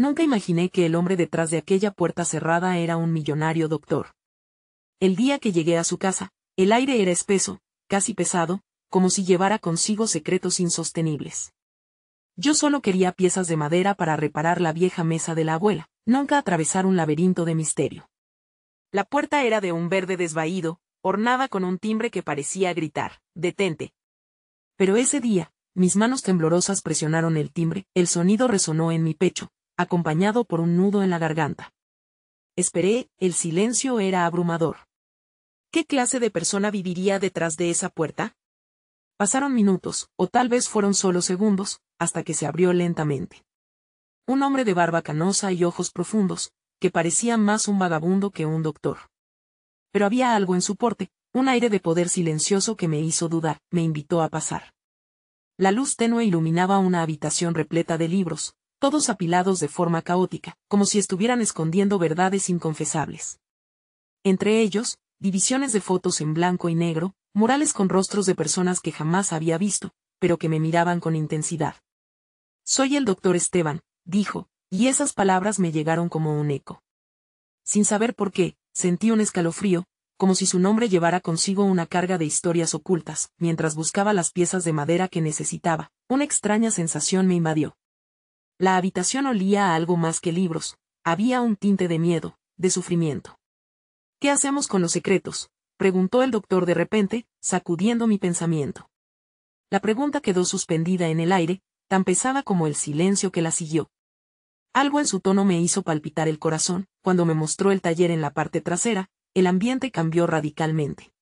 Nunca imaginé que el hombre detrás de aquella puerta cerrada era un millonario doctor. El día que llegué a su casa, el aire era espeso, casi pesado, como si llevara consigo secretos insostenibles. Yo solo quería piezas de madera para reparar la vieja mesa de la abuela, nunca atravesar un laberinto de misterio. La puerta era de un verde desvaído, ornada con un timbre que parecía gritar, «Detente». Pero ese día, mis manos temblorosas presionaron el timbre, el sonido resonó en mi pecho, acompañado por un nudo en la garganta. Esperé, el silencio era abrumador. ¿Qué clase de persona viviría detrás de esa puerta? Pasaron minutos, o tal vez fueron solo segundos, hasta que se abrió lentamente. Un hombre de barba canosa y ojos profundos, que parecía más un vagabundo que un doctor. Pero había algo en su porte, un aire de poder silencioso que me hizo dudar, me invitó a pasar. La luz tenue iluminaba una habitación repleta de libros, todos apilados de forma caótica, como si estuvieran escondiendo verdades inconfesables. Entre ellos, divisiones de fotos en blanco y negro, murales con rostros de personas que jamás había visto, pero que me miraban con intensidad. «Soy el doctor Esteban», dijo, y esas palabras me llegaron como un eco. Sin saber por qué, sentí un escalofrío, como si su nombre llevara consigo una carga de historias ocultas. Mientras buscaba las piezas de madera que necesitaba, una extraña sensación me invadió. La habitación olía a algo más que libros, había un tinte de miedo, de sufrimiento. «¿Qué hacemos con los secretos?», preguntó el doctor de repente, sacudiendo mi pensamiento. La pregunta quedó suspendida en el aire, tan pesada como el silencio que la siguió. Algo en su tono me hizo palpitar el corazón. Cuando me mostró el taller en la parte trasera, el ambiente cambió radicalmente.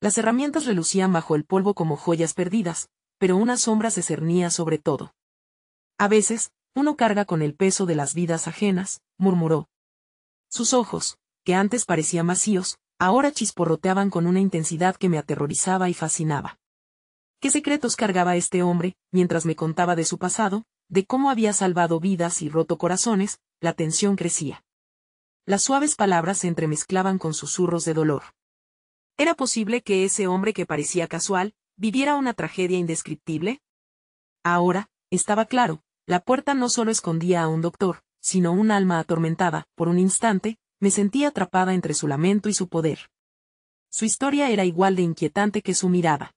Las herramientas relucían bajo el polvo como joyas perdidas, pero una sombra se cernía sobre todo. «A veces, uno carga con el peso de las vidas ajenas», murmuró. Sus ojos, que antes parecían vacíos, ahora chisporroteaban con una intensidad que me aterrorizaba y fascinaba. ¿Qué secretos cargaba este hombre? Mientras me contaba de su pasado, de cómo había salvado vidas y roto corazones, la tensión crecía. Las suaves palabras se entremezclaban con susurros de dolor. ¿Era posible que ese hombre que parecía casual, viviera una tragedia indescriptible? Ahora, estaba claro, la puerta no solo escondía a un doctor, sino un alma atormentada. Por un instante, me sentí atrapada entre su lamento y su poder. Su historia era igual de inquietante que su mirada.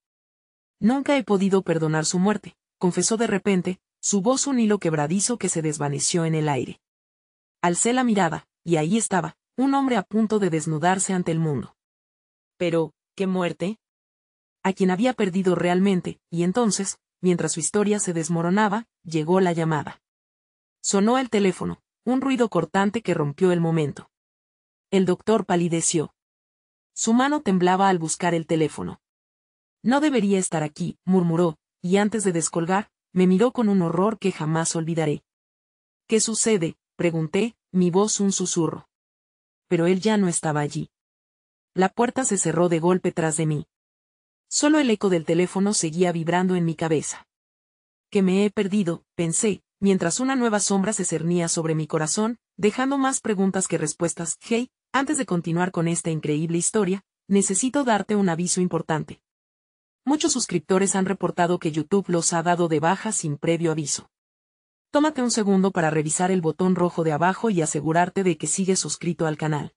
«Nunca he podido perdonar su muerte», confesó de repente, su voz un hilo quebradizo que se desvaneció en el aire. Alcé la mirada, y ahí estaba, un hombre a punto de desnudarse ante el mundo. Pero, ¿qué muerte? A quien había perdido realmente, y entonces, mientras su historia se desmoronaba, llegó la llamada. Sonó el teléfono, un ruido cortante que rompió el momento. El doctor palideció. Su mano temblaba al buscar el teléfono. «No debería estar aquí», murmuró, y antes de descolgar, me miró con un horror que jamás olvidaré. «¿Qué sucede?», pregunté, mi voz un susurro. Pero él ya no estaba allí. La puerta se cerró de golpe tras de mí. Solo el eco del teléfono seguía vibrando en mi cabeza. «¿Que me he perdido?», pensé, mientras una nueva sombra se cernía sobre mi corazón, dejando más preguntas que respuestas. «Hey, antes de continuar con esta increíble historia, necesito darte un aviso importante. Muchos suscriptores han reportado que YouTube los ha dado de baja sin previo aviso. Tómate un segundo para revisar el botón rojo de abajo y asegurarte de que sigues suscrito al canal.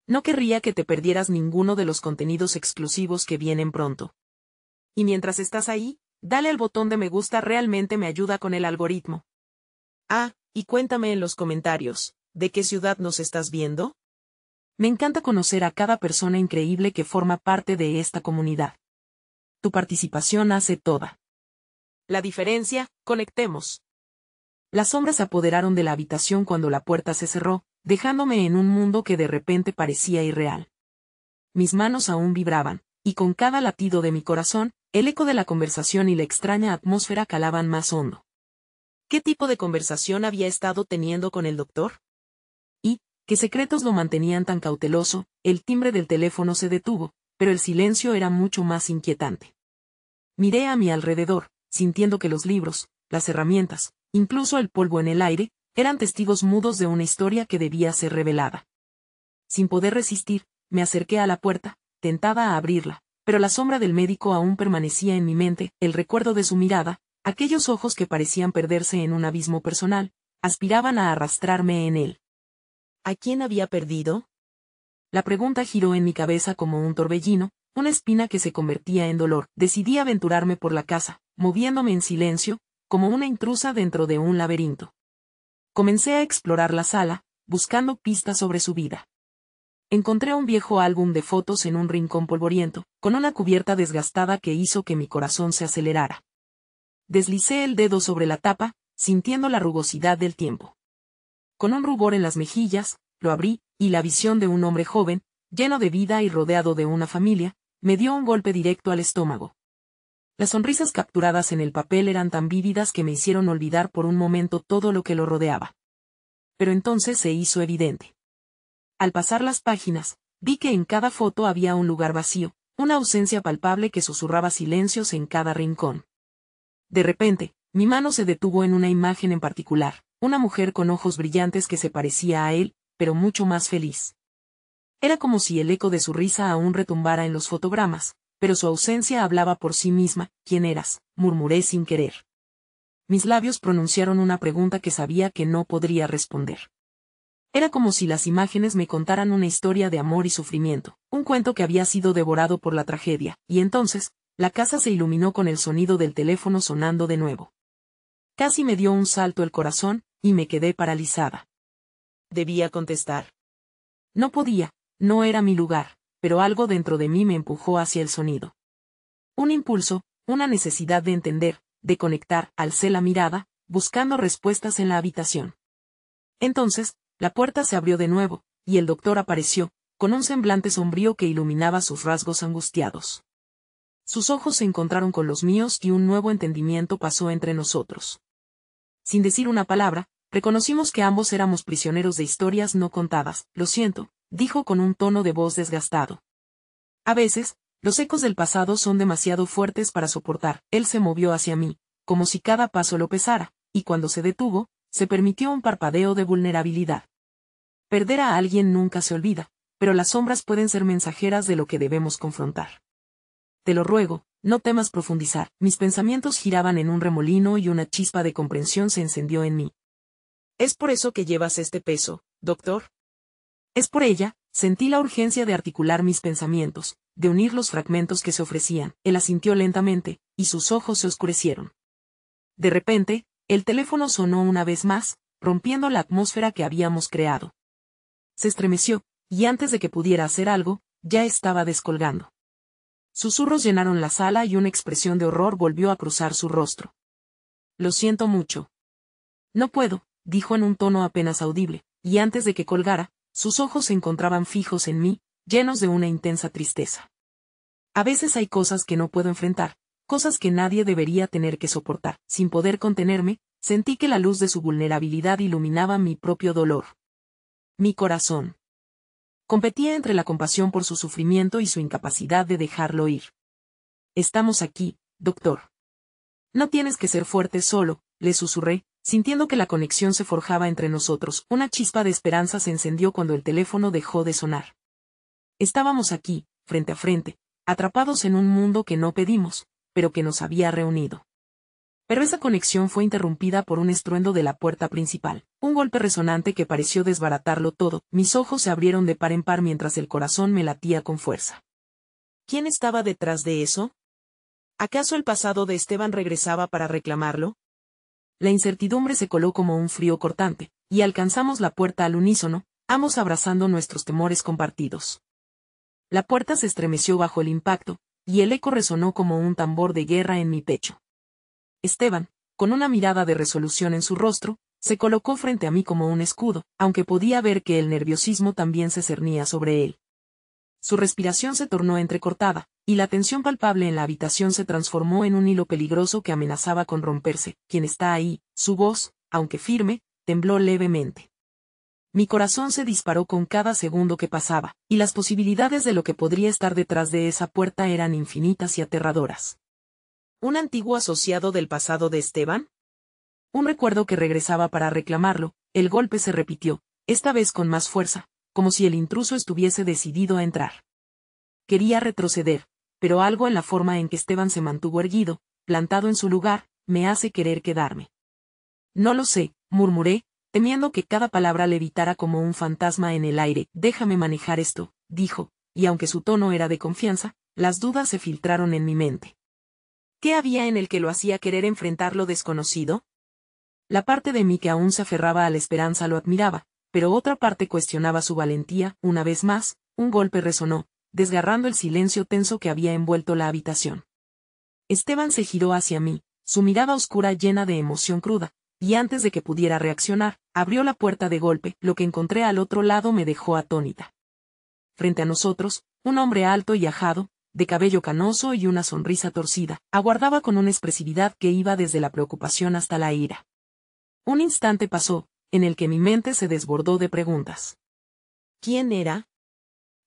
No querría que te perdieras ninguno de los contenidos exclusivos que vienen pronto. Y mientras estás ahí, dale al botón de me gusta, realmente me ayuda con el algoritmo. Ah, y cuéntame en los comentarios, ¿de qué ciudad nos estás viendo? Me encanta conocer a cada persona increíble que forma parte de esta comunidad. Tu participación hace toda la diferencia. Conectemos. Las sombras se apoderaron de la habitación cuando la puerta se cerró, dejándome en un mundo que de repente parecía irreal. Mis manos aún vibraban, y con cada latido de mi corazón, el eco de la conversación y la extraña atmósfera calaban más hondo. ¿Qué tipo de conversación había estado teniendo con el doctor? ¿Y qué secretos lo mantenían tan cauteloso? El timbre del teléfono se detuvo, pero el silencio era mucho más inquietante. Miré a mi alrededor, sintiendo que los libros, las herramientas, incluso el polvo en el aire, eran testigos mudos de una historia que debía ser revelada. Sin poder resistir, me acerqué a la puerta, tentada a abrirla, pero la sombra del médico aún permanecía en mi mente, el recuerdo de su mirada, aquellos ojos que parecían perderse en un abismo personal, Aspiraban a arrastrarme en él. ¿A quién había perdido? La pregunta giró en mi cabeza como un torbellino, una espina que se convertía en dolor. Decidí aventurarme por la casa, moviéndome en silencio, como una intrusa dentro de un laberinto. Comencé a explorar la sala, buscando pistas sobre su vida. Encontré un viejo álbum de fotos en un rincón polvoriento, con una cubierta desgastada que hizo que mi corazón se acelerara. Deslicé el dedo sobre la tapa, sintiendo la rugosidad del tiempo. Con un rubor en las mejillas, lo abrí, y la visión de un hombre joven, lleno de vida y rodeado de una familia, me dio un golpe directo al estómago. Las sonrisas capturadas en el papel eran tan vívidas que me hicieron olvidar por un momento todo lo que lo rodeaba. Pero entonces se hizo evidente. Al pasar las páginas, vi que en cada foto había un lugar vacío, una ausencia palpable que susurraba silencios en cada rincón. De repente, mi mano se detuvo en una imagen en particular, una mujer con ojos brillantes que se parecía a él, pero mucho más feliz. Era como si el eco de su risa aún retumbara en los fotogramas, pero su ausencia hablaba por sí misma. ¿Quién eras?, murmuré sin querer. Mis labios pronunciaron una pregunta que sabía que no podría responder. Era como si las imágenes me contaran una historia de amor y sufrimiento, un cuento que había sido devorado por la tragedia, y entonces, la casa se iluminó con el sonido del teléfono sonando de nuevo. Casi me dio un salto el corazón, y me quedé paralizada. Debía contestar. No podía, no era mi lugar, pero algo dentro de mí me empujó hacia el sonido. Un impulso, una necesidad de entender, de conectar. Alcé la mirada, buscando respuestas en la habitación. Entonces, la puerta se abrió de nuevo, y el doctor apareció, con un semblante sombrío que iluminaba sus rasgos angustiados. Sus ojos se encontraron con los míos y un nuevo entendimiento pasó entre nosotros. Sin decir una palabra, reconocimos que ambos éramos prisioneros de historias no contadas. Lo siento, dijo con un tono de voz desgastado. A veces, los ecos del pasado son demasiado fuertes para soportar. Él se movió hacia mí, como si cada paso lo pesara, y cuando se detuvo, se permitió un parpadeo de vulnerabilidad. Perder a alguien nunca se olvida, pero las sombras pueden ser mensajeras de lo que debemos confrontar. Te lo ruego, no temas profundizar. Mis pensamientos giraban en un remolino y una chispa de comprensión se encendió en mí. ¿Es por eso que llevas este peso, doctor? Es por ella. Sentí la urgencia de articular mis pensamientos, de unir los fragmentos que se ofrecían. Él asintió lentamente, y sus ojos se oscurecieron. De repente, el teléfono sonó una vez más, rompiendo la atmósfera que habíamos creado. Se estremeció, y antes de que pudiera hacer algo, ya estaba descolgando. Susurros llenaron la sala y una expresión de horror volvió a cruzar su rostro. Lo siento mucho. No puedo, dijo en un tono apenas audible, y antes de que colgara, sus ojos se encontraban fijos en mí, llenos de una intensa tristeza. A veces hay cosas que no puedo enfrentar, cosas que nadie debería tener que soportar. Sin poder contenerme, sentí que la luz de su vulnerabilidad iluminaba mi propio dolor. Mi corazón competía entre la compasión por su sufrimiento y su incapacidad de dejarlo ir. Estamos aquí, doctor. No tienes que ser fuerte solo, le susurré, sintiendo que la conexión se forjaba entre nosotros. Una chispa de esperanza se encendió cuando el teléfono dejó de sonar. Estábamos aquí, frente a frente, atrapados en un mundo que no pedimos, pero que nos había reunido. Pero esa conexión fue interrumpida por un estruendo de la puerta principal, un golpe resonante que pareció desbaratarlo todo. Mis ojos se abrieron de par en par mientras el corazón me latía con fuerza. ¿Quién estaba detrás de eso? ¿Acaso el pasado de Esteban regresaba para reclamarlo? La incertidumbre se coló como un frío cortante, y alcanzamos la puerta al unísono, ambos abrazando nuestros temores compartidos. La puerta se estremeció bajo el impacto, y el eco resonó como un tambor de guerra en mi pecho. Esteban, con una mirada de resolución en su rostro, se colocó frente a mí como un escudo, aunque podía ver que el nerviosismo también se cernía sobre él. Su respiración se tornó entrecortada, y la tensión palpable en la habitación se transformó en un hilo peligroso que amenazaba con romperse. ¿Quién está ahí? Su voz, aunque firme, tembló levemente. Mi corazón se disparó con cada segundo que pasaba, y las posibilidades de lo que podría estar detrás de esa puerta eran infinitas y aterradoras. ¿Un antiguo asociado del pasado de Esteban? Un recuerdo que regresaba para reclamarlo. El golpe se repitió, esta vez con más fuerza, como si el intruso estuviese decidido a entrar. Quería retroceder, pero algo en la forma en que Esteban se mantuvo erguido, plantado en su lugar, me hace querer quedarme. No lo sé, murmuré, temiendo que cada palabra levitara como un fantasma en el aire. Déjame manejar esto, dijo, y aunque su tono era de confianza, las dudas se filtraron en mi mente. ¿Qué había en el que lo hacía querer enfrentar lo desconocido? La parte de mí que aún se aferraba a la esperanza lo admiraba, pero otra parte cuestionaba su valentía. Una vez más, un golpe resonó, desgarrando el silencio tenso que había envuelto la habitación. Esteban se giró hacia mí, su mirada oscura llena de emoción cruda, y antes de que pudiera reaccionar, abrió la puerta de golpe. Lo que encontré al otro lado me dejó atónita. Frente a nosotros, un hombre alto y ajado, de cabello canoso y una sonrisa torcida, aguardaba con una expresividad que iba desde la preocupación hasta la ira. Un instante pasó, en el que mi mente se desbordó de preguntas. ¿Quién era?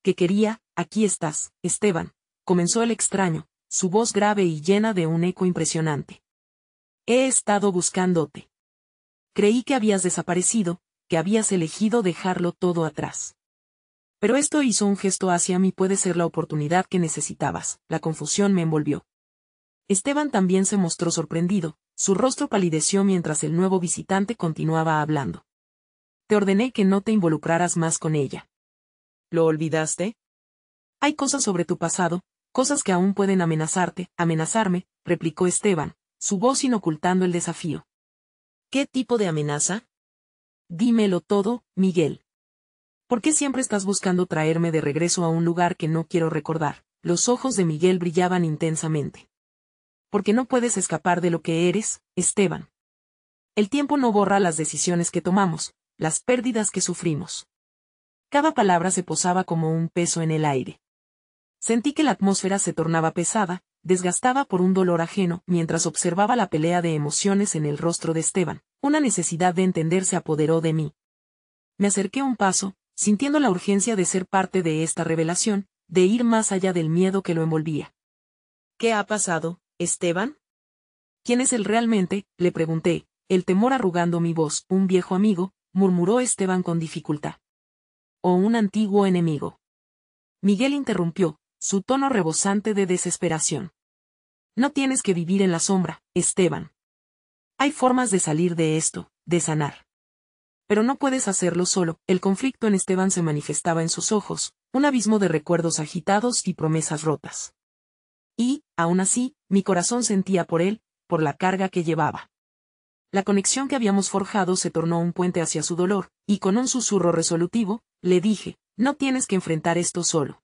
¿Qué quería? Aquí estás, Esteban, comenzó el extraño, su voz grave y llena de un eco impresionante. He estado buscándote. Creí que habías desaparecido, que habías elegido dejarlo todo atrás. Pero esto hizo un gesto hacia mí. Puede ser la oportunidad que necesitabas. La confusión me envolvió. Esteban también se mostró sorprendido, su rostro palideció mientras el nuevo visitante continuaba hablando. Te ordené que no te involucraras más con ella. ¿Lo olvidaste? Hay cosas sobre tu pasado, cosas que aún pueden amenazarme, replicó Esteban, su voz sin ocultando el desafío. ¿Qué tipo de amenaza? Dímelo todo, Miguel. ¿Por qué siempre estás buscando traerme de regreso a un lugar que no quiero recordar? Los ojos de Miguel brillaban intensamente. Porque no puedes escapar de lo que eres, Esteban. El tiempo no borra las decisiones que tomamos, las pérdidas que sufrimos. Cada palabra se posaba como un peso en el aire. Sentí que la atmósfera se tornaba pesada, desgastada por un dolor ajeno, mientras observaba la pelea de emociones en el rostro de Esteban. Una necesidad de entender se apoderó de mí. Me acerqué un paso, sintiendo la urgencia de ser parte de esta revelación, de ir más allá del miedo que lo envolvía. ¿Qué ha pasado, Esteban? ¿Quién es él realmente?, le pregunté, el temor arrugando mi voz. Un viejo amigo, murmuró Esteban con dificultad. ¿O un antiguo enemigo? Miguel interrumpió, su tono rebosante de desesperación. No tienes que vivir en la sombra, Esteban. Hay formas de salir de esto, de sanar. Pero no puedes hacerlo solo. El conflicto en Esteban se manifestaba en sus ojos, un abismo de recuerdos agitados y promesas rotas. Y, aún así, mi corazón sentía por él, por la carga que llevaba. La conexión que habíamos forjado se tornó un puente hacia su dolor, y con un susurro resolutivo, le dije, no tienes que enfrentar esto solo.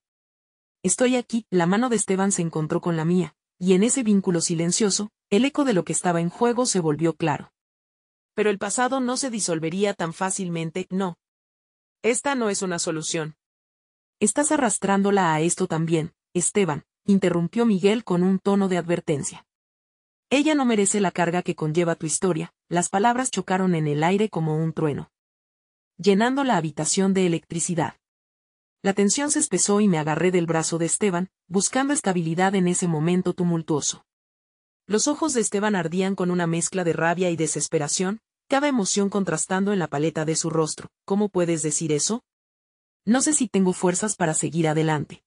Estoy aquí. La mano de Esteban se encontró con la mía, y en ese vínculo silencioso, el eco de lo que estaba en juego se volvió claro. Pero el pasado no se disolvería tan fácilmente, no. Esta no es una solución. Estás arrastrándola a esto también, Esteban, interrumpió Miguel con un tono de advertencia. Ella no merece la carga que conlleva tu historia. Las palabras chocaron en el aire como un trueno, llenando la habitación de electricidad. La tensión se espesó y me agarré del brazo de Esteban, buscando estabilidad en ese momento tumultuoso. Los ojos de Esteban ardían con una mezcla de rabia y desesperación, cada emoción contrastando en la paleta de su rostro. ¿Cómo puedes decir eso? No sé si tengo fuerzas para seguir adelante.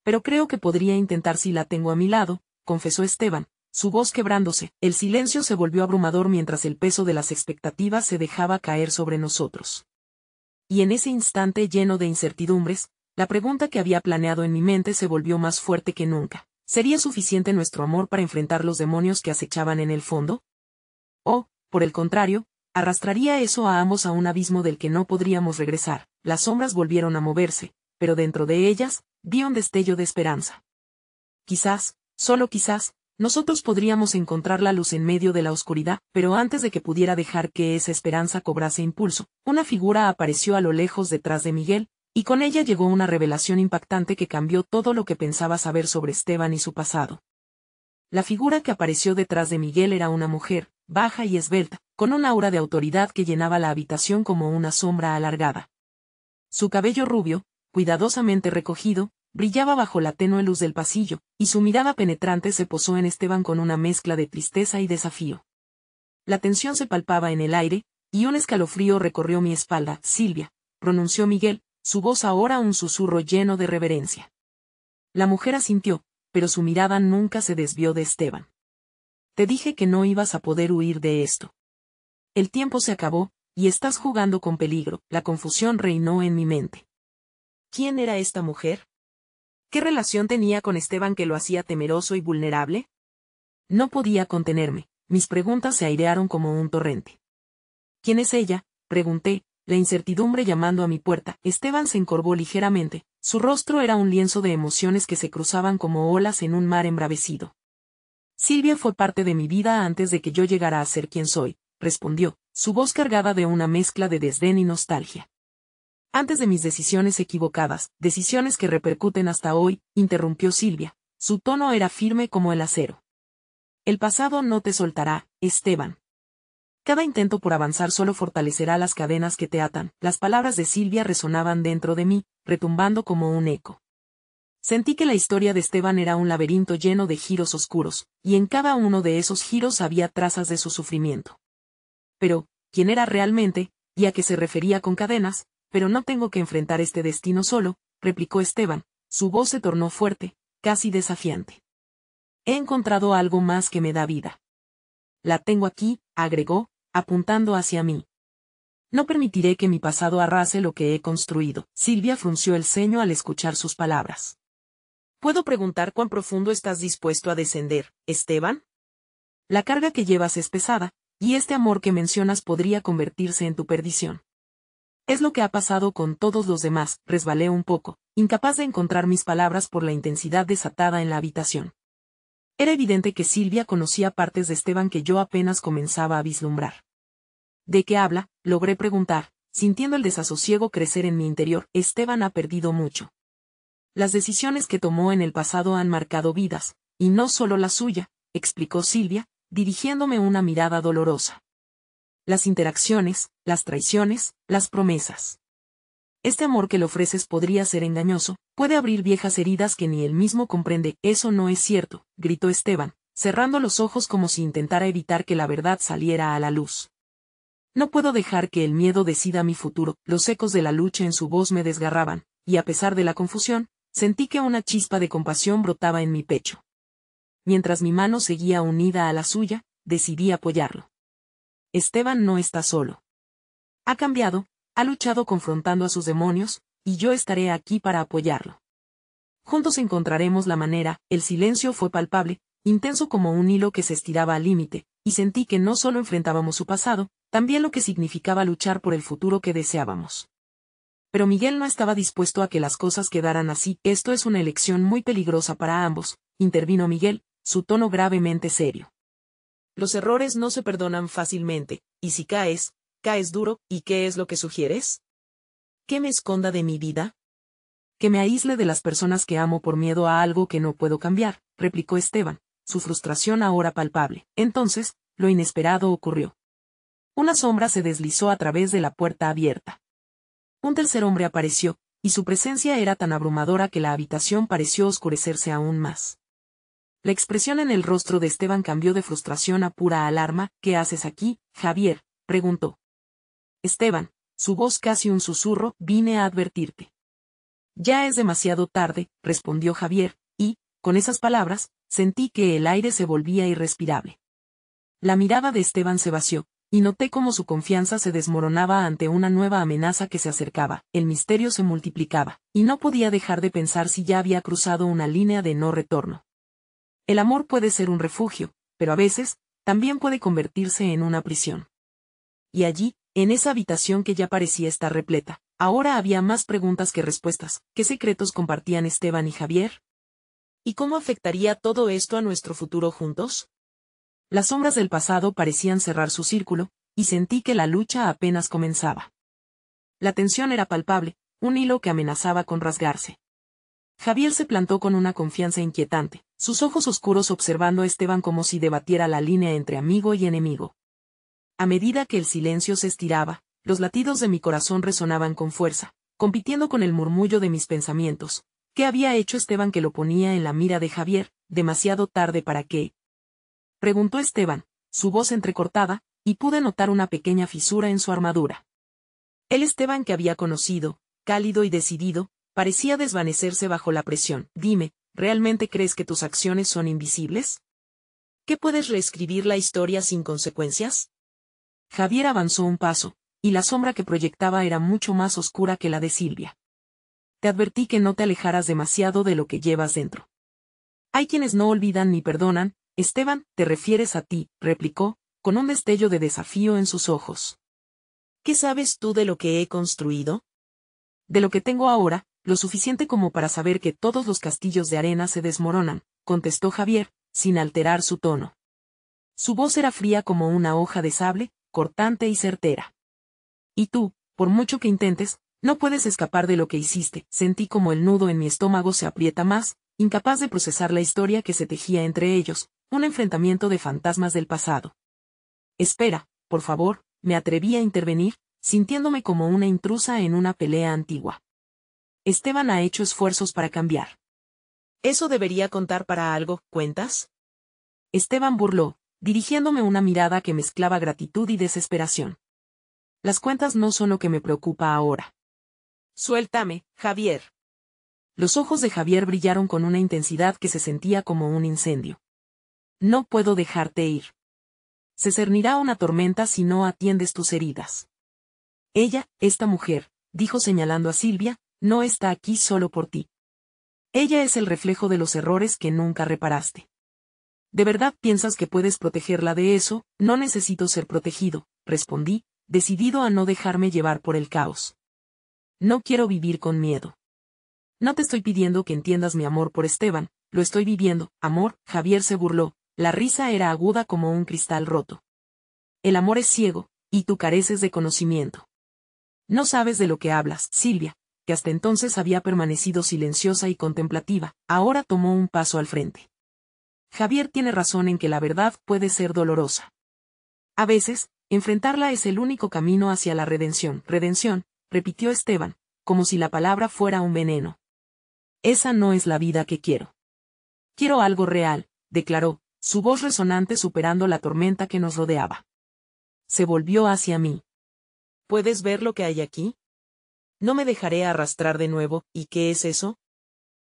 Pero creo que podría intentar si la tengo a mi lado, confesó Esteban, su voz quebrándose. El silencio se volvió abrumador mientras el peso de las expectativas se dejaba caer sobre nosotros. Y en ese instante lleno de incertidumbres, la pregunta que había planeado en mi mente se volvió más fuerte que nunca. ¿Sería suficiente nuestro amor para enfrentar los demonios que acechaban en el fondo? ¿O, por el contrario, arrastraría eso a ambos a un abismo del que no podríamos regresar? Las sombras volvieron a moverse, pero dentro de ellas, vi un destello de esperanza. Quizás, solo quizás, nosotros podríamos encontrar la luz en medio de la oscuridad. Pero antes de que pudiera dejar que esa esperanza cobrase impulso, una figura apareció a lo lejos detrás de Miguel, y con ella llegó una revelación impactante que cambió todo lo que pensaba saber sobre Esteban y su pasado. La figura que apareció detrás de Miguel era una mujer, baja y esbelta, con un aura de autoridad que llenaba la habitación como una sombra alargada. Su cabello rubio, cuidadosamente recogido, brillaba bajo la tenue luz del pasillo, y su mirada penetrante se posó en Esteban con una mezcla de tristeza y desafío. La tensión se palpaba en el aire, y un escalofrío recorrió mi espalda. Silvia, pronunció Miguel, su voz ahora un susurro lleno de reverencia. La mujer asintió, pero su mirada nunca se desvió de Esteban. Te dije que no ibas a poder huir de esto. El tiempo se acabó, y estás jugando con peligro. La confusión reinó en mi mente. ¿Quién era esta mujer? ¿Qué relación tenía con Esteban que lo hacía temeroso y vulnerable? No podía contenerme, mis preguntas se airearon como un torrente. ¿Quién es ella?, pregunté, la incertidumbre llamando a mi puerta. Esteban se encorvó ligeramente, su rostro era un lienzo de emociones que se cruzaban como olas en un mar embravecido. Silvia fue parte de mi vida antes de que yo llegara a ser quien soy, respondió, su voz cargada de una mezcla de desdén y nostalgia. Antes de mis decisiones equivocadas, decisiones que repercuten hasta hoy, interrumpió Silvia, su tono era firme como el acero. El pasado no te soltará, Esteban. Cada intento por avanzar solo fortalecerá las cadenas que te atan. Las palabras de Silvia resonaban dentro de mí, retumbando como un eco. Sentí que la historia de Esteban era un laberinto lleno de giros oscuros, y en cada uno de esos giros había trazas de su sufrimiento. Pero, ¿quién era realmente, y a qué se refería con cadenas? Pero no tengo que enfrentar este destino solo, replicó Esteban, su voz se tornó fuerte, casi desafiante. He encontrado algo más que me da vida. La tengo aquí, agregó, apuntando hacia mí. No permitiré que mi pasado arrase lo que he construido. Silvia frunció el ceño al escuchar sus palabras. ¿Puedo preguntar cuán profundo estás dispuesto a descender, Esteban? La carga que llevas es pesada, y este amor que mencionas podría convertirse en tu perdición. Es lo que ha pasado con todos los demás, resbalé un poco, incapaz de encontrar mis palabras por la intensidad desatada en la habitación. Era evidente que Silvia conocía partes de Esteban que yo apenas comenzaba a vislumbrar. ¿De qué habla?, logré preguntar, sintiendo el desasosiego crecer en mi interior. Esteban ha perdido mucho. Las decisiones que tomó en el pasado han marcado vidas, y no solo la suya, explicó Silvia, dirigiéndome una mirada dolorosa. Las interacciones, las traiciones, las promesas. Este amor que le ofreces podría ser engañoso, puede abrir viejas heridas que ni él mismo comprende. Eso no es cierto, gritó Esteban, cerrando los ojos como si intentara evitar que la verdad saliera a la luz. No puedo dejar que el miedo decida mi futuro. Los ecos de la lucha en su voz me desgarraban, y a pesar de la confusión, sentí que una chispa de compasión brotaba en mi pecho. Mientras mi mano seguía unida a la suya, decidí apoyarlo. Esteban no está solo. Ha cambiado, ha luchado confrontando a sus demonios, y yo estaré aquí para apoyarlo. Juntos encontraremos la manera. El silencio fue palpable, intenso como un hilo que se estiraba al límite, y sentí que no solo enfrentábamos su pasado, también lo que significaba luchar por el futuro que deseábamos. Pero Miguel no estaba dispuesto a que las cosas quedaran así. Esto es una elección muy peligrosa para ambos, intervino Miguel, su tono gravemente serio. Los errores no se perdonan fácilmente, y si caes, caes duro. ¿Y qué es lo que sugieres? ¿Que me esconda de mi vida? Que me aísle de las personas que amo por miedo a algo que no puedo cambiar, replicó Esteban, su frustración ahora palpable. Entonces, lo inesperado ocurrió. Una sombra se deslizó a través de la puerta abierta. Un tercer hombre apareció, y su presencia era tan abrumadora que la habitación pareció oscurecerse aún más. La expresión en el rostro de Esteban cambió de frustración a pura alarma. ¿Qué haces aquí, Javier?, preguntó. Esteban, su voz casi un susurro, vine a advertirte. Ya es demasiado tarde, respondió Javier, y, con esas palabras, sentí que el aire se volvía irrespirable. La mirada de Esteban se vació, y noté cómo su confianza se desmoronaba ante una nueva amenaza que se acercaba. El misterio se multiplicaba, y no podía dejar de pensar si ya había cruzado una línea de no retorno. El amor puede ser un refugio, pero a veces, también puede convertirse en una prisión. Y allí, en esa habitación que ya parecía estar repleta, ahora había más preguntas que respuestas. ¿Qué secretos compartían Esteban y Javier? ¿Y cómo afectaría todo esto a nuestro futuro juntos? Las sombras del pasado parecían cerrar su círculo, y sentí que la lucha apenas comenzaba. La tensión era palpable, un hilo que amenazaba con rasgarse. Javier se plantó con una confianza inquietante, sus ojos oscuros observando a Esteban como si debatiera la línea entre amigo y enemigo. A medida que el silencio se estiraba, los latidos de mi corazón resonaban con fuerza, compitiendo con el murmullo de mis pensamientos. ¿Qué había hecho Esteban que lo ponía en la mira de Javier? ¿Demasiado tarde para qué?, preguntó Esteban, su voz entrecortada, y pude notar una pequeña fisura en su armadura. El Esteban que había conocido, cálido y decidido, parecía desvanecerse bajo la presión. Dime, ¿realmente crees que tus acciones son invisibles? ¿Que puedes reescribir la historia sin consecuencias? Javier avanzó un paso, y la sombra que proyectaba era mucho más oscura que la de Silvia. Te advertí que no te alejaras demasiado de lo que llevas dentro. Hay quienes no olvidan ni perdonan. Esteban, te refieres a ti, replicó, con un destello de desafío en sus ojos. ¿Qué sabes tú de lo que he construido? De lo que tengo ahora, lo suficiente como para saber que todos los castillos de arena se desmoronan, contestó Javier, sin alterar su tono. Su voz era fría como una hoja de sable, cortante y certera. Y tú, por mucho que intentes, no puedes escapar de lo que hiciste. Sentí como el nudo en mi estómago se aprieta más, incapaz de procesar la historia que se tejía entre ellos, un enfrentamiento de fantasmas del pasado. Espera, por favor, me atreví a intervenir, sintiéndome como una intrusa en una pelea antigua. Esteban ha hecho esfuerzos para cambiar. ¿Eso debería contar para algo, cuentas? Esteban burló, dirigiéndome una mirada que mezclaba gratitud y desesperación. Las cuentas no son lo que me preocupa ahora. Suéltame, Javier. Los ojos de Javier brillaron con una intensidad que se sentía como un incendio. No puedo dejarte ir. Se cernirá una tormenta si no atiendes tus heridas. Ella, esta mujer, dijo señalando a Silvia, no está aquí solo por ti. Ella es el reflejo de los errores que nunca reparaste. ¿De verdad piensas que puedes protegerla de eso? No necesito ser protegido, respondí, decidido a no dejarme llevar por el caos. No quiero vivir con miedo. No te estoy pidiendo que entiendas mi amor por Esteban, lo estoy viviendo. Amor, Javier se burló, la risa era aguda como un cristal roto. El amor es ciego, y tú careces de conocimiento. No sabes de lo que hablas, Silvia, que hasta entonces había permanecido silenciosa y contemplativa, ahora tomó un paso al frente. Javier tiene razón en que la verdad puede ser dolorosa. A veces, enfrentarla es el único camino hacia la redención. Redención, repitió Esteban, como si la palabra fuera un veneno. Esa no es la vida que quiero. Quiero algo real, declaró, su voz resonante superando la tormenta que nos rodeaba. Se volvió hacia mí. ¿Puedes ver lo que hay aquí? No me dejaré arrastrar de nuevo. ¿Y qué es eso?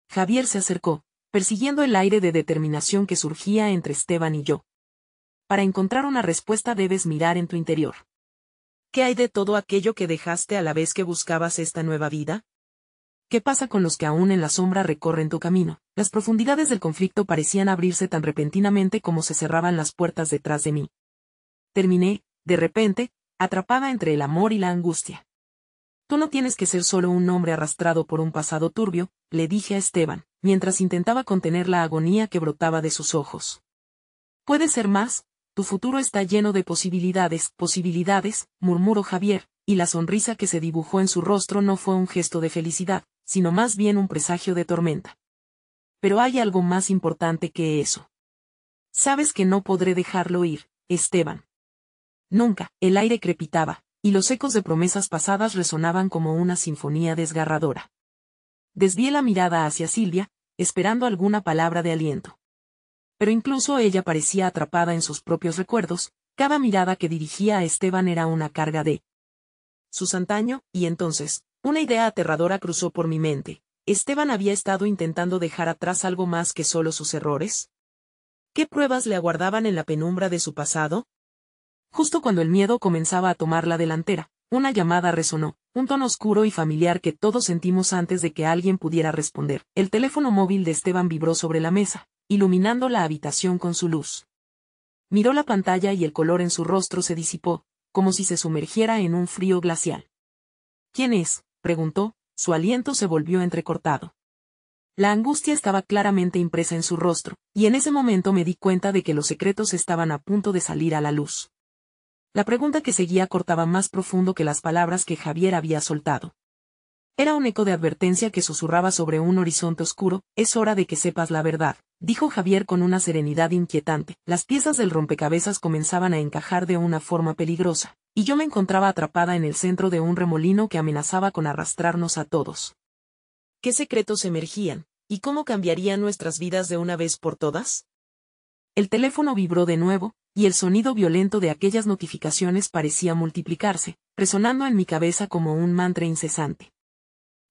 Javier se acercó, persiguiendo el aire de determinación que surgía entre Esteban y yo. Para encontrar una respuesta debes mirar en tu interior. ¿Qué hay de todo aquello que dejaste a la vez que buscabas esta nueva vida? ¿Qué pasa con los que aún en la sombra recorren tu camino? Las profundidades del conflicto parecían abrirse tan repentinamente como se cerraban las puertas detrás de mí. Terminé, de repente, atrapada entre el amor y la angustia. Tú no tienes que ser solo un hombre arrastrado por un pasado turbio, le dije a Esteban, mientras intentaba contener la agonía que brotaba de sus ojos. Puedes ser más, tu futuro está lleno de posibilidades, murmuró Javier, y la sonrisa que se dibujó en su rostro no fue un gesto de felicidad, sino más bien un presagio de tormenta. Pero hay algo más importante que eso. Sabes que no podré dejarlo ir, Esteban. Nunca, el aire crepitaba, y los ecos de promesas pasadas resonaban como una sinfonía desgarradora. Desvié la mirada hacia Silvia, esperando alguna palabra de aliento. Pero incluso ella parecía atrapada en sus propios recuerdos, cada mirada que dirigía a Esteban era una carga de sus antaño, y entonces, una idea aterradora cruzó por mi mente. ¿Esteban había estado intentando dejar atrás algo más que solo sus errores? ¿Qué pruebas le aguardaban en la penumbra de su pasado? Justo cuando el miedo comenzaba a tomar la delantera, una llamada resonó, un tono oscuro y familiar que todos sentimos antes de que alguien pudiera responder. El teléfono móvil de Esteban vibró sobre la mesa, iluminando la habitación con su luz. Miró la pantalla y el color en su rostro se disipó, como si se sumergiera en un frío glacial. ¿Quién es?, preguntó, su aliento se volvió entrecortado. La angustia estaba claramente impresa en su rostro, y en ese momento me di cuenta de que los secretos estaban a punto de salir a la luz. La pregunta que seguía cortaba más profundo que las palabras que Javier había soltado. Era un eco de advertencia que susurraba sobre un horizonte oscuro. Es hora de que sepas la verdad, dijo Javier con una serenidad inquietante. Las piezas del rompecabezas comenzaban a encajar de una forma peligrosa, y yo me encontraba atrapada en el centro de un remolino que amenazaba con arrastrarnos a todos. ¿Qué secretos emergían, y cómo cambiarían nuestras vidas de una vez por todas? El teléfono vibró de nuevo, y el sonido violento de aquellas notificaciones parecía multiplicarse, resonando en mi cabeza como un mantra incesante.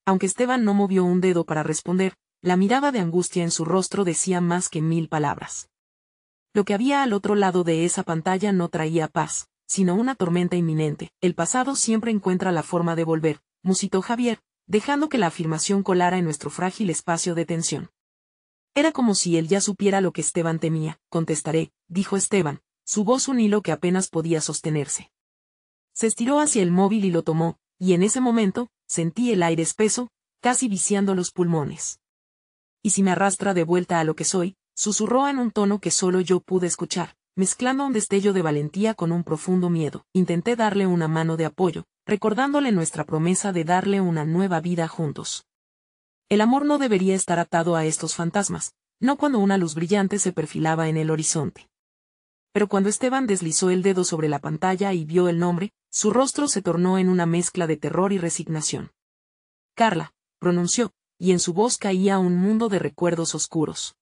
Aunque Esteban no movió un dedo para responder, la mirada de angustia en su rostro decía más que 1000 palabras. Lo que había al otro lado de esa pantalla no traía paz, sino una tormenta inminente. El pasado siempre encuentra la forma de volver, musitó Javier, dejando que la afirmación colara en nuestro frágil espacio de tensión. Era como si él ya supiera lo que Esteban temía. Contestaré, dijo Esteban, su voz un hilo que apenas podía sostenerse. Se estiró hacia el móvil y lo tomó, y en ese momento, sentí el aire espeso, casi viciando los pulmones. ¿Y si me arrastra de vuelta a lo que soy?, susurró en un tono que solo yo pude escuchar, mezclando un destello de valentía con un profundo miedo. Intenté darle una mano de apoyo, recordándole nuestra promesa de darle una nueva vida juntos. El amor no debería estar atado a estos fantasmas, no cuando una luz brillante se perfilaba en el horizonte. Pero cuando Esteban deslizó el dedo sobre la pantalla y vio el nombre, su rostro se tornó en una mezcla de terror y resignación. Carla, pronunció, y en su voz caía un mundo de recuerdos oscuros.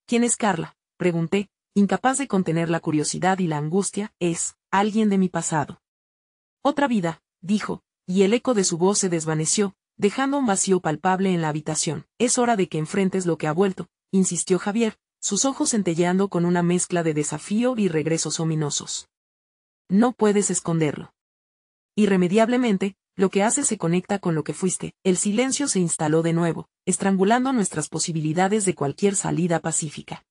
¿Quién es Carla?, pregunté, incapaz de contener la curiosidad y la angustia. Es alguien de mi pasado. Otra vida, dijo, y el eco de su voz se desvaneció, dejando un vacío palpable en la habitación. Es hora de que enfrentes lo que ha vuelto, insistió Javier, sus ojos centelleando con una mezcla de desafío y regresos ominosos. No puedes esconderlo. Irremediablemente, lo que haces se conecta con lo que fuiste. El silencio se instaló de nuevo, estrangulando nuestras posibilidades de cualquier salida pacífica.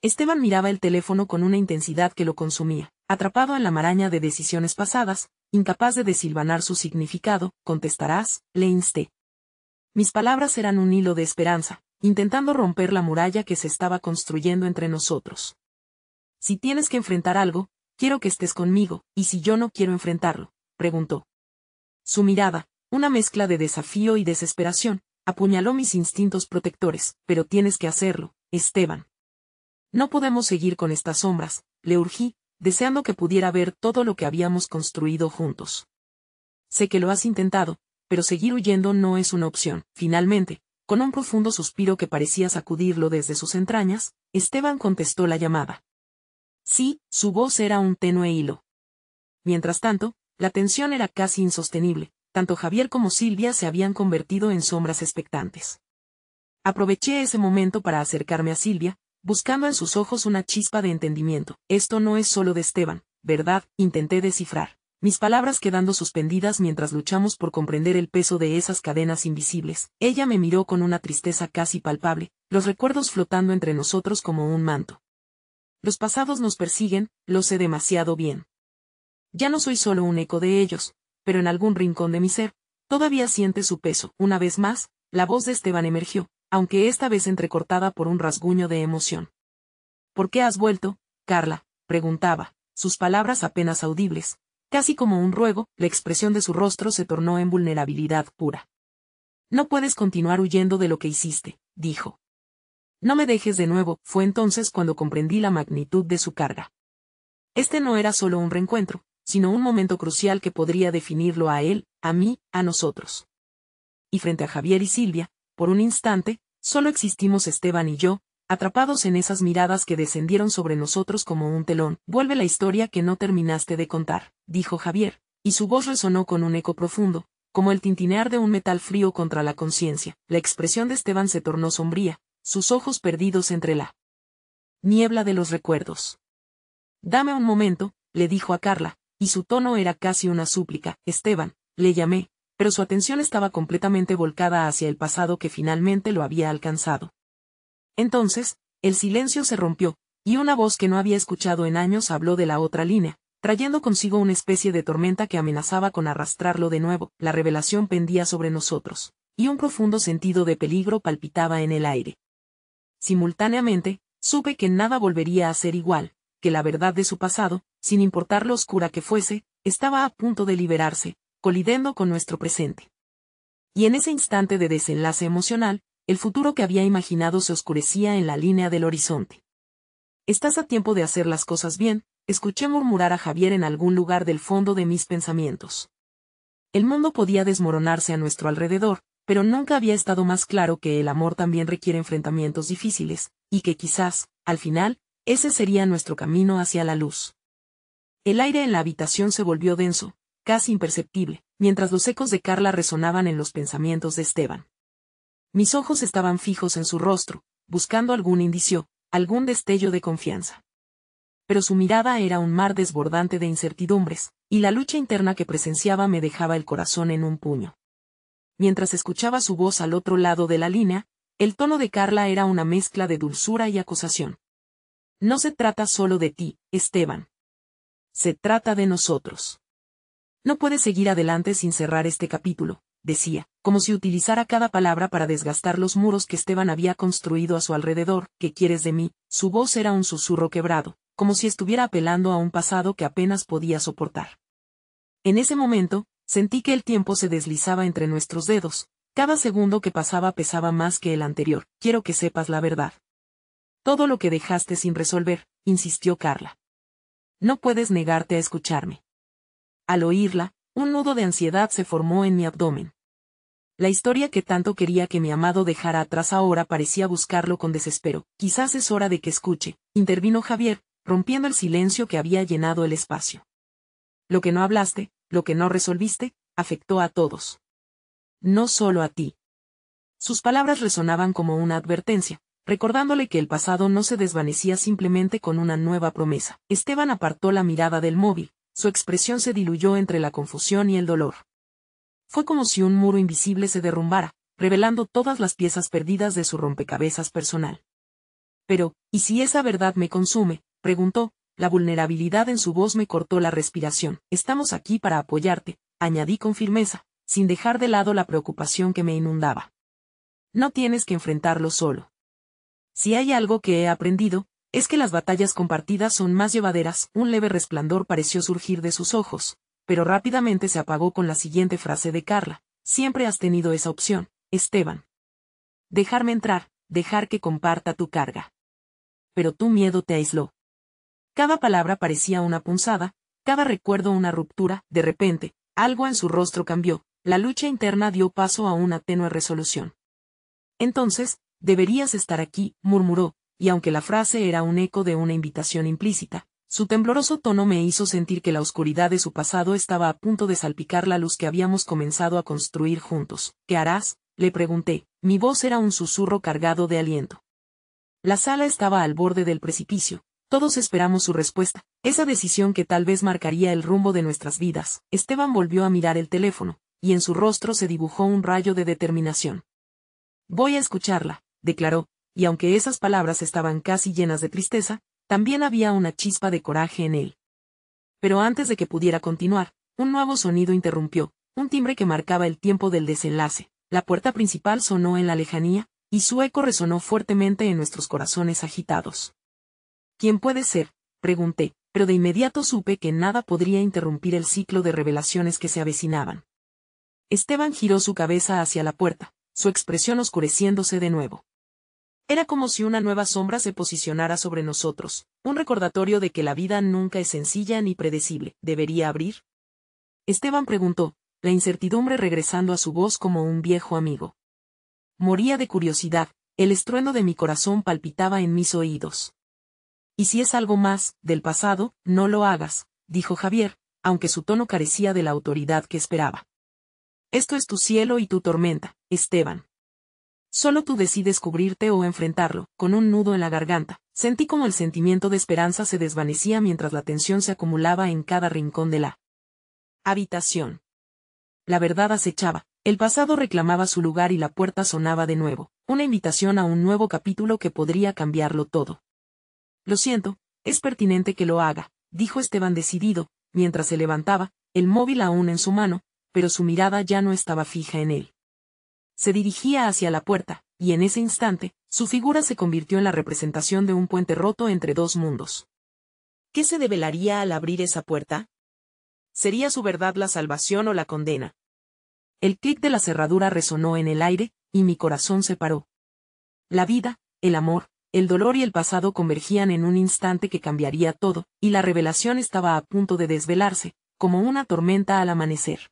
Esteban miraba el teléfono con una intensidad que lo consumía, atrapado en la maraña de decisiones pasadas, incapaz de desilvanar su significado. Contestarás, le insté. Mis palabras eran un hilo de esperanza, intentando romper la muralla que se estaba construyendo entre nosotros. Si tienes que enfrentar algo, quiero que estés conmigo, ¿y si yo no quiero enfrentarlo?, preguntó. Su mirada, una mezcla de desafío y desesperación, apuñaló mis instintos protectores. Pero tienes que hacerlo, Esteban. No podemos seguir con estas sombras, le urgí, deseando que pudiera ver todo lo que habíamos construido juntos. Sé que lo has intentado, pero seguir huyendo no es una opción. Finalmente, con un profundo suspiro que parecía sacudirlo desde sus entrañas, Esteban contestó la llamada. Sí, su voz era un tenue hilo. Mientras tanto, la tensión era casi insostenible, tanto Javier como Silvia se habían convertido en sombras expectantes. Aproveché ese momento para acercarme a Silvia, buscando en sus ojos una chispa de entendimiento. Esto no es solo de Esteban, ¿verdad?, intenté descifrar, mis palabras quedando suspendidas mientras luchamos por comprender el peso de esas cadenas invisibles. Ella me miró con una tristeza casi palpable, los recuerdos flotando entre nosotros como un manto. Los pasados nos persiguen, lo sé demasiado bien. Ya no soy solo un eco de ellos, pero en algún rincón de mi ser, todavía siente su peso. Una vez más, la voz de Esteban emergió, aunque esta vez entrecortada por un rasguño de emoción. ¿Por qué has vuelto, Carla?, preguntaba, sus palabras apenas audibles, casi como un ruego. La expresión de su rostro se tornó en vulnerabilidad pura. No puedes continuar huyendo de lo que hiciste, dijo. No me dejes de nuevo. Fue entonces cuando comprendí la magnitud de su carga. Este no era solo un reencuentro, sino un momento crucial que podría definirlo a él, a mí, a nosotros. Y frente a Javier y Silvia, por un instante, solo existimos Esteban y yo, atrapados en esas miradas que descendieron sobre nosotros como un telón. Vuelve la historia que no terminaste de contar, dijo Javier, y su voz resonó con un eco profundo, como el tintinear de un metal frío contra la conciencia. La expresión de Esteban se tornó sombría, sus ojos perdidos entre la niebla de los recuerdos. Dame un momento, le dijo a Carla, y su tono era casi una súplica. Esteban, le llamé, pero su atención estaba completamente volcada hacia el pasado que finalmente lo había alcanzado. Entonces, el silencio se rompió, y una voz que no había escuchado en años habló de la otra línea, trayendo consigo una especie de tormenta que amenazaba con arrastrarlo de nuevo. La revelación pendía sobre nosotros, y un profundo sentido de peligro palpitaba en el aire. Simultáneamente, supe que nada volvería a ser igual, que la verdad de su pasado, sin importar lo oscura que fuese, estaba a punto de liberarse, colidiendo con nuestro presente. Y en ese instante de desenlace emocional, el futuro que había imaginado se oscurecía en la línea del horizonte. Estás a tiempo de hacer las cosas bien, escuché murmurar a Javier en algún lugar del fondo de mis pensamientos. El mundo podía desmoronarse a nuestro alrededor, pero nunca había estado más claro que el amor también requiere enfrentamientos difíciles, y que quizás, al final, ese sería nuestro camino hacia la luz. El aire en la habitación se volvió denso, casi imperceptible, mientras los ecos de Carla resonaban en los pensamientos de Esteban. Mis ojos estaban fijos en su rostro, buscando algún indicio, algún destello de confianza. pero su mirada era un mar desbordante de incertidumbres, y la lucha interna que presenciaba me dejaba el corazón en un puño. Mientras escuchaba su voz al otro lado de la línea, el tono de Carla era una mezcla de dulzura y acusación. No se trata solo de ti, Esteban. Se trata de nosotros. No puedes seguir adelante sin cerrar este capítulo, decía, como si utilizara cada palabra para desgastar los muros que Esteban había construido a su alrededor. ¿Qué quieres de mí? Su voz era un susurro quebrado, como si estuviera apelando a un pasado que apenas podía soportar. En ese momento, sentí que el tiempo se deslizaba entre nuestros dedos. Cada segundo que pasaba pesaba más que el anterior. Quiero que sepas la verdad. Todo lo que dejaste sin resolver, insistió Carla. No puedes negarte a escucharme. Al oírla, un nudo de ansiedad se formó en mi abdomen. La historia que tanto quería que mi amado dejara atrás ahora parecía buscarlo con desespero. Quizás es hora de que escuche, intervino Javier, rompiendo el silencio que había llenado el espacio. Lo que no hablaste, lo que no resolviste, afectó a todos. No solo a ti. Sus palabras resonaban como una advertencia, recordándole que el pasado no se desvanecía simplemente con una nueva promesa. Esteban apartó la mirada del móvil, su expresión se diluyó entre la confusión y el dolor. Fue como si un muro invisible se derrumbara, revelando todas las piezas perdidas de su rompecabezas personal. Pero, ¿y si esa verdad me consume?, preguntó. La vulnerabilidad en su voz me cortó la respiración. Estamos aquí para apoyarte, añadí con firmeza, sin dejar de lado la preocupación que me inundaba. No tienes que enfrentarlo solo. Si hay algo que he aprendido, es que las batallas compartidas son más llevaderas. Un leve resplandor pareció surgir de sus ojos, pero rápidamente se apagó con la siguiente frase de Carla. Siempre has tenido esa opción, Esteban. Dejarme entrar, dejar que comparta tu carga. Pero tu miedo te aisló. Cada palabra parecía una punzada, cada recuerdo una ruptura. De repente, algo en su rostro cambió, la lucha interna dio paso a una tenue resolución. Entonces, deberías estar aquí, murmuró, y aunque la frase era un eco de una invitación implícita, su tembloroso tono me hizo sentir que la oscuridad de su pasado estaba a punto de salpicar la luz que habíamos comenzado a construir juntos. ¿Qué harás?, le pregunté, mi voz era un susurro cargado de aliento. La sala estaba al borde del precipicio. Todos esperamos su respuesta, esa decisión que tal vez marcaría el rumbo de nuestras vidas. Esteban volvió a mirar el teléfono, y en su rostro se dibujó un rayo de determinación. Voy a escucharla, declaró, y aunque esas palabras estaban casi llenas de tristeza, también había una chispa de coraje en él. Pero antes de que pudiera continuar, un nuevo sonido interrumpió, un timbre que marcaba el tiempo del desenlace. La puerta principal sonó en la lejanía, y su eco resonó fuertemente en nuestros corazones agitados. ¿Quién puede ser?, pregunté, pero de inmediato supe que nada podría interrumpir el ciclo de revelaciones que se avecinaban. Esteban giró su cabeza hacia la puerta, su expresión oscureciéndose de nuevo. Era como si una nueva sombra se posicionara sobre nosotros, un recordatorio de que la vida nunca es sencilla ni predecible. ¿Debería abrir?, Esteban preguntó, la incertidumbre regresando a su voz como un viejo amigo. Moría de curiosidad, el estruendo de mi corazón palpitaba en mis oídos. Y si es algo más, del pasado, no lo hagas, dijo Javier, aunque su tono carecía de la autoridad que esperaba. Esto es tu cielo y tu tormenta, Esteban. Solo tú decides cubrirte o enfrentarlo. Con un nudo en la garganta, sentí como el sentimiento de esperanza se desvanecía mientras la tensión se acumulaba en cada rincón de la habitación. La verdad acechaba, el pasado reclamaba su lugar y la puerta sonaba de nuevo, una invitación a un nuevo capítulo que podría cambiarlo todo. Lo siento, es pertinente que lo haga, dijo Esteban decidido, mientras se levantaba, el móvil aún en su mano, pero su mirada ya no estaba fija en él. Se dirigía hacia la puerta, y en ese instante, su figura se convirtió en la representación de un puente roto entre dos mundos. ¿Qué se develaría al abrir esa puerta? ¿Sería su verdad la salvación o la condena? El clic de la cerradura resonó en el aire, y mi corazón se paró. La vida, el amor, el dolor y el pasado convergían en un instante que cambiaría todo, y la revelación estaba a punto de desvelarse, como una tormenta al amanecer.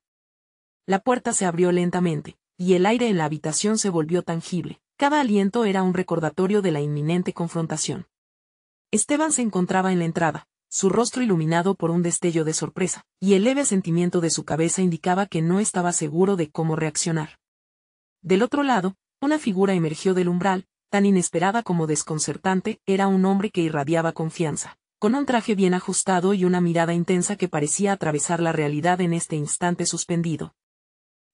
La puerta se abrió lentamente, y el aire en la habitación se volvió tangible. Cada aliento era un recordatorio de la inminente confrontación. Esteban se encontraba en la entrada, su rostro iluminado por un destello de sorpresa, y el leve sentimiento de su cabeza indicaba que no estaba seguro de cómo reaccionar. Del otro lado, una figura emergió del umbral, tan inesperada como desconcertante. Era un hombre que irradiaba confianza. con un traje bien ajustado y una mirada intensa que parecía atravesar la realidad en este instante suspendido.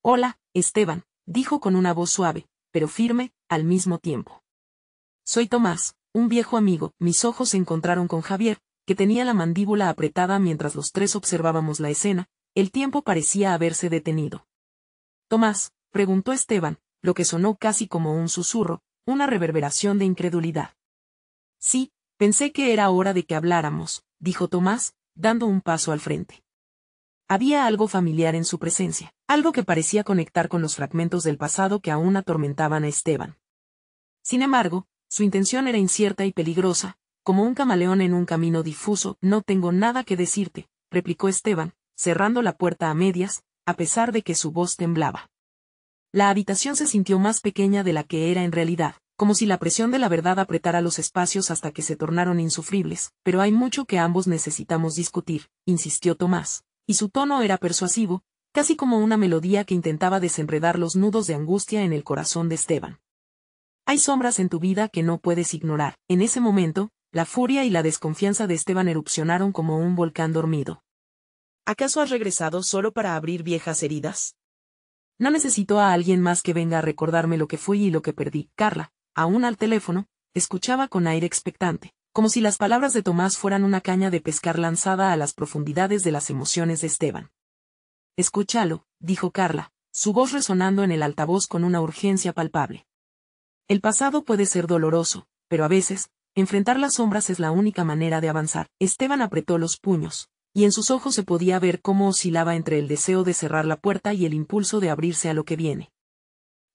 Hola, Esteban, dijo con una voz suave, pero firme, al mismo tiempo. Soy Tomás, un viejo amigo. Mis ojos se encontraron con Javier, que tenía la mandíbula apretada mientras los tres observábamos la escena. El tiempo parecía haberse detenido. Tomás, preguntó Esteban, lo que sonó casi como un susurro, una reverberación de incredulidad. Sí, pensé que era hora de que habláramos, dijo Tomás, dando un paso al frente. Había algo familiar en su presencia, algo que parecía conectar con los fragmentos del pasado que aún atormentaban a Esteban. Sin embargo, su intención era incierta y peligrosa, como un camaleón en un camino difuso. No tengo nada que decirte, replicó Esteban, cerrando la puerta a medias, a pesar de que su voz temblaba. La habitación se sintió más pequeña de la que era en realidad, como si la presión de la verdad apretara los espacios hasta que se tornaron insufribles. Pero hay mucho que ambos necesitamos discutir, insistió Tomás, y su tono era persuasivo, casi como una melodía que intentaba desenredar los nudos de angustia en el corazón de Esteban. Hay sombras en tu vida que no puedes ignorar. En ese momento, la furia y la desconfianza de Esteban erupcionaron como un volcán dormido. ¿Acaso has regresado solo para abrir viejas heridas? No necesito a alguien más que venga a recordarme lo que fui y lo que perdí. Carla, aún al teléfono, escuchaba con aire expectante, como si las palabras de Tomás fueran una caña de pescar lanzada a las profundidades de las emociones de Esteban. Escúchalo, dijo Carla, su voz resonando en el altavoz con una urgencia palpable. El pasado puede ser doloroso, pero a veces, enfrentar las sombras es la única manera de avanzar. Esteban apretó los puños, y en sus ojos se podía ver cómo oscilaba entre el deseo de cerrar la puerta y el impulso de abrirse a lo que viene.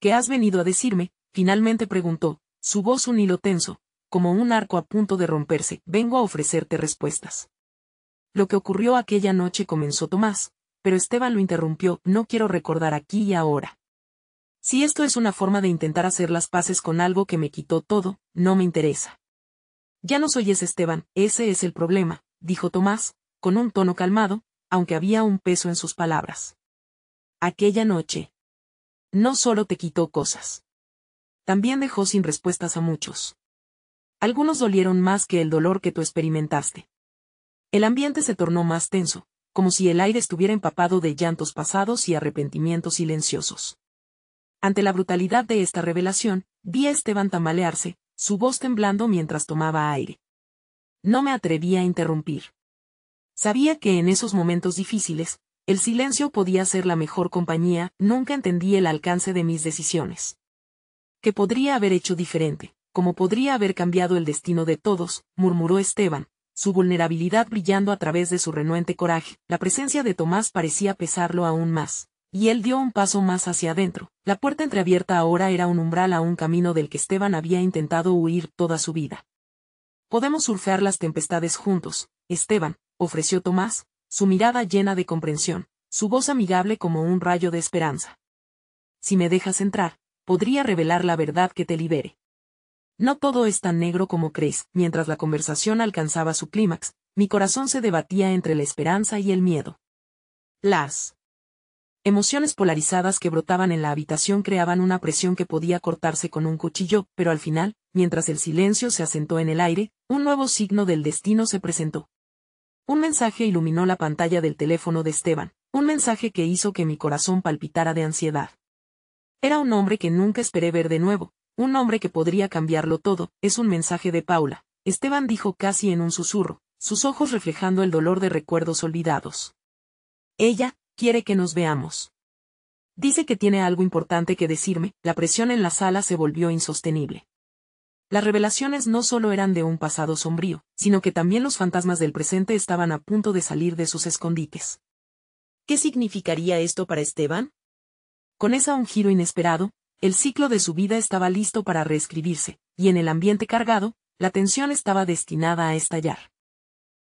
¿Qué has venido a decirme? Finalmente preguntó, su voz un hilo tenso, como un arco a punto de romperse. Vengo a ofrecerte respuestas. Lo que ocurrió aquella noche, comenzó Tomás, pero Esteban lo interrumpió. No quiero recordar aquí y ahora. Si esto es una forma de intentar hacer las paces con algo que me quitó todo, no me interesa. Ya no soy ese Esteban, ese es el problema, dijo Tomás, con un tono calmado, aunque había un peso en sus palabras. Aquella noche no solo te quitó cosas. También dejó sin respuestas a muchos. Algunos dolieron más que el dolor que tú experimentaste. El ambiente se tornó más tenso, como si el aire estuviera empapado de llantos pasados y arrepentimientos silenciosos. Ante la brutalidad de esta revelación, vi a Esteban tambalearse, su voz temblando mientras tomaba aire. No me atreví a interrumpir. Sabía que en esos momentos difíciles, el silencio podía ser la mejor compañía. Nunca entendí el alcance de mis decisiones. ¿Qué podría haber hecho diferente? ¿Cómo podría haber cambiado el destino de todos?, murmuró Esteban, su vulnerabilidad brillando a través de su renuente coraje. La presencia de Tomás parecía pesarlo aún más. Y él dio un paso más hacia adentro. La puerta entreabierta ahora era un umbral a un camino del que Esteban había intentado huir toda su vida. Podemos surfear las tempestades juntos, Esteban, ofreció Tomás, su mirada llena de comprensión, su voz amigable como un rayo de esperanza. Si me dejas entrar, podría revelar la verdad que te libere. No todo es tan negro como crees. Mientras la conversación alcanzaba su clímax, mi corazón se debatía entre la esperanza y el miedo. Las emociones polarizadas que brotaban en la habitación creaban una presión que podía cortarse con un cuchillo, pero al final, mientras el silencio se asentó en el aire, un nuevo signo del destino se presentó. Un mensaje iluminó la pantalla del teléfono de Esteban, un mensaje que hizo que mi corazón palpitara de ansiedad. Era un hombre que nunca esperé ver de nuevo, un hombre que podría cambiarlo todo. Es un mensaje de Paula, Esteban dijo casi en un susurro, sus ojos reflejando el dolor de recuerdos olvidados. Ella quiere que nos veamos. Dice que tiene algo importante que decirme. La presión en la sala se volvió insostenible. Las revelaciones no solo eran de un pasado sombrío, sino que también los fantasmas del presente estaban a punto de salir de sus escondites. ¿Qué significaría esto para Esteban? Con un giro inesperado, el ciclo de su vida estaba listo para reescribirse, y en el ambiente cargado, la tensión estaba destinada a estallar.